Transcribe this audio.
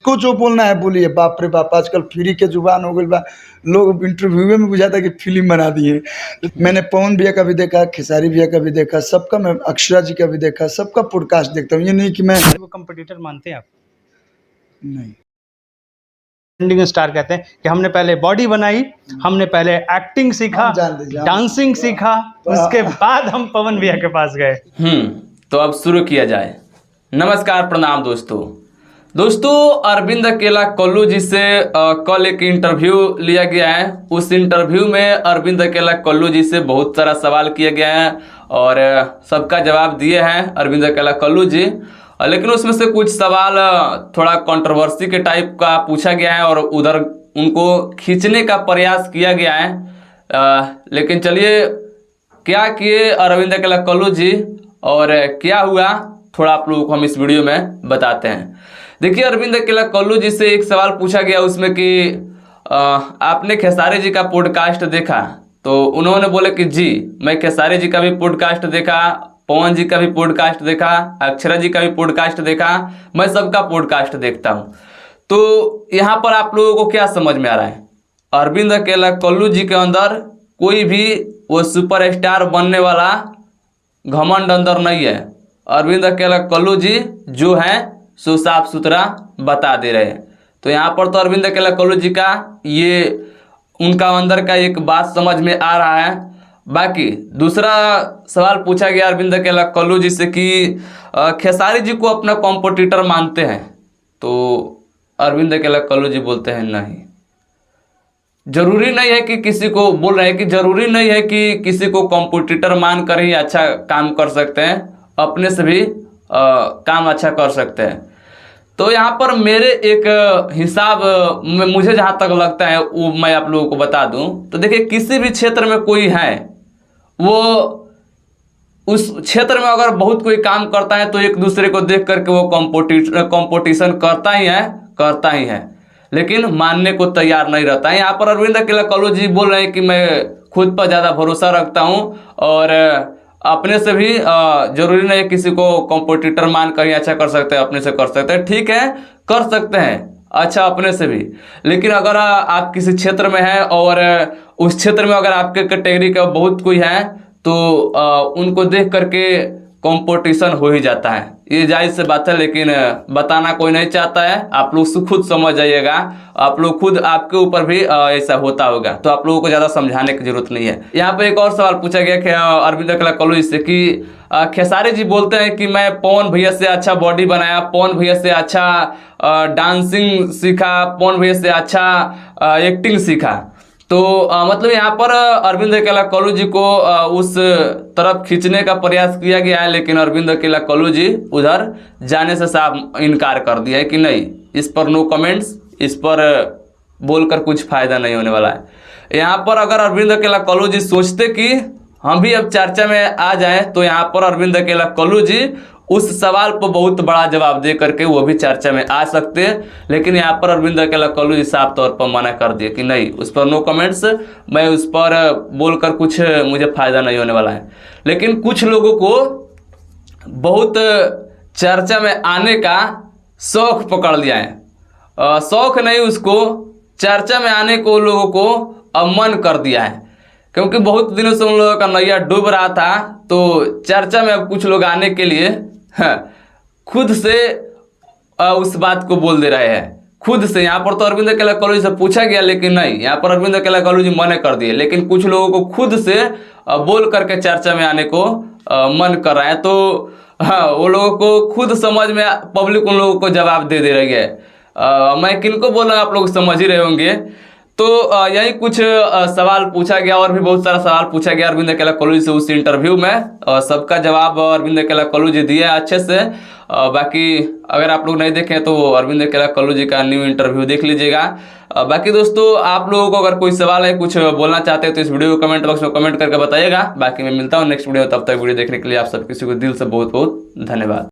को जो बोलना है बोलिए। बाप रे बाप, आजकल फ्री के जुबान हो गई बा। लोग इंटरव्यू में बुझाता कि फिल्म बना दिए। मैंने पवन भैया का भी देखा, खेसारी भैया का भी देखा, सबका, मैं अक्षरा जी का भी देखा, सबका पॉडकास्ट देखता हूँ। ये नहीं कि मैं वो कंपटीटर मानते हैं आप? नहीं। ट्रेंडिंग स्टार कहते हैं कि हमने पहले बॉडी बनाई, हमने पहले एक्टिंग सीखा, डांसिंग सीखा, उसके बाद हम पवन भैया के पास गए। तो अब शुरू किया जाए। नमस्कार, प्रणाम दोस्तों, अरविंद अकेला कल्लू जी से कल एक इंटरव्यू लिया गया है। उस इंटरव्यू में अरविंद अकेला कल्लू जी से बहुत सारा सवाल किया गया है और सबका जवाब दिए हैं अरविंद अकेला कल्लू जी। लेकिन उसमें से कुछ सवाल थोड़ा कंट्रोवर्सी के टाइप का पूछा गया है और उधर उनको खींचने का प्रयास किया गया है। लेकिन चलिए, क्या किए अरविंद अकेला कल्लू जी और क्या हुआ, थोड़ा आप लोगों को हम इस वीडियो में बताते हैं। देखिए, अरविंद अकेला कल्लू जी से एक सवाल पूछा गया उसमें कि आपने खेसारी जी का पॉडकास्ट देखा? तो उन्होंने बोले कि जी, मैं खेसारी जी का भी पॉडकास्ट देखा, पवन जी का भी पॉडकास्ट देखा, अक्षरा जी का भी पॉडकास्ट देखा, मैं सबका पॉडकास्ट देखता हूँ। तो यहाँ पर आप लोगों को क्या समझ में आ रहा है? अरविंद अकेला कल्लू जी के अंदर कोई भी वो सुपरस्टार बनने वाला घमंड अंदर नहीं है। अरविंद अकेला कल्लू जी जो है सो साफ सुथरा बता दे रहे हैं। तो यहाँ पर तो अरविंद अकेला कल्लू जी का ये उनका अंदर का एक बात समझ में आ रहा है। बाकी दूसरा सवाल पूछा गया अरविंद अकेला कल्लू जी से कि खेसारी जी को अपना कॉम्पिटिटर मानते हैं? तो अरविंद अकेला कल्लू जी बोलते हैं नहीं, जरूरी नहीं है कि किसी को, बोल रहे हैं कि जरूरी नहीं है कि किसी को कॉम्पिटिटर मान कर ही अच्छा काम कर सकते हैं, अपने से भी काम अच्छा कर सकते हैं। तो यहाँ पर मेरे एक हिसाब में मुझे जहाँ तक लगता है वो मैं आप लोगों को बता दूं। तो देखिए, किसी भी क्षेत्र में कोई है, वो उस क्षेत्र में अगर बहुत कोई काम करता है तो एक दूसरे को देख करके वो कंपटीशन करता ही है, लेकिन मानने को तैयार नहीं रहता है। यहाँ पर अरविंद अकेला कल्लू जी बोल रहे हैं कि मैं खुद पर ज़्यादा भरोसा रखता हूँ और अपने से भी जरूरी नहीं है किसी को कॉम्पिटिटर मान कर ही अच्छा कर सकते हैं, अपने से कर सकते हैं। ठीक है, कर सकते हैं अच्छा अपने से भी, लेकिन अगर आप किसी क्षेत्र में हैं और उस क्षेत्र में अगर आपके कैटेगरी का बहुत कोई है तो उनको देख करके कंपटीशन हो ही जाता है। ये जायज़ से बात है, लेकिन बताना कोई नहीं चाहता है। आप लोग खुद समझ जाइएगा, आप लोग खुद, आपके ऊपर भी ऐसा होता होगा, तो आप लोगों को ज़्यादा समझाने की जरूरत नहीं है। यहाँ पे एक और सवाल पूछा गया कि अरविंद अकेला कल्लू जी से कि खेसारी जी बोलते हैं कि मैं पवन भैया से अच्छा बॉडी बनाया, पवन भैया से अच्छा डांसिंग सीखा, पवन भैया से अच्छा एक्टिंग सीखा। तो मतलब यहाँ पर अरविंद अकेला कल्लू जी को उस तरफ खींचने का प्रयास किया गया है, लेकिन अरविंद अकेला कल्लू जी उधर जाने से साफ इनकार कर दिया है कि नहीं, इस पर नो कमेंट्स, इस पर बोलकर कुछ फायदा नहीं होने वाला है। यहाँ पर अगर अरविंद अकेला कल्लू जी सोचते कि हम भी अब चर्चा में आ जाए, तो यहाँ पर अरविंद अकेला कल्लू जी उस सवाल पर बहुत बड़ा जवाब दे करके वो भी चर्चा में आ सकते हैं। लेकिन यहाँ पर अरविंद अकेला कल्लू जी साफ तौर पर मना कर दिए कि नहीं, उस पर नो कमेंट्स, मैं उस पर बोलकर कुछ मुझे फायदा नहीं होने वाला है। लेकिन कुछ लोगों को बहुत चर्चा में आने का शौक पकड़ लिया है, शौक नहीं, उसको चर्चा में आने को लोगों को अब मन कर दिया है, क्योंकि बहुत दिनों से उन लोगों का नैया डूब रहा था। तो चर्चा में अब कुछ लोग आने के लिए खुद से उस बात को बोल दे रहे हैं, खुद से। यहाँ पर तो अरविंद अकेला कल्लू जी से पूछा गया, लेकिन नहीं, यहाँ पर अरविंद अकेला कल्लू जी मना कर दिए। लेकिन कुछ लोगों को खुद से बोल करके चर्चा में आने को मन कर रहा है। तो वो लोगों को खुद समझ में, पब्लिक उन लोगों को जवाब दे रही है। मैं किनको बोल रहा हूँ आप लोग समझ ही रहे होंगे। तो यही कुछ सवाल पूछा गया और भी बहुत सारा सवाल पूछा गया अरविंद अकेला कल्लू जी से उस इंटरव्यू में, सबका जवाब अरविंद अकेला कल्लू जी दिए अच्छे से। बाकी अगर आप लोग नहीं देखें तो अरविंद अकेला कल्लू जी का न्यू इंटरव्यू देख लीजिएगा। बाकी दोस्तों, आप लोगों को अगर कोई सवाल है, कुछ बोलना चाहते हैं तो इस वीडियो को कमेंट बॉक्स में कमेंट करके बताइएगा। बाकी मैं मिलता हूँ नेक्स्ट वीडियो, तब तक वीडियो देखने के लिए आप सब किसी को दिल से बहुत बहुत धन्यवाद।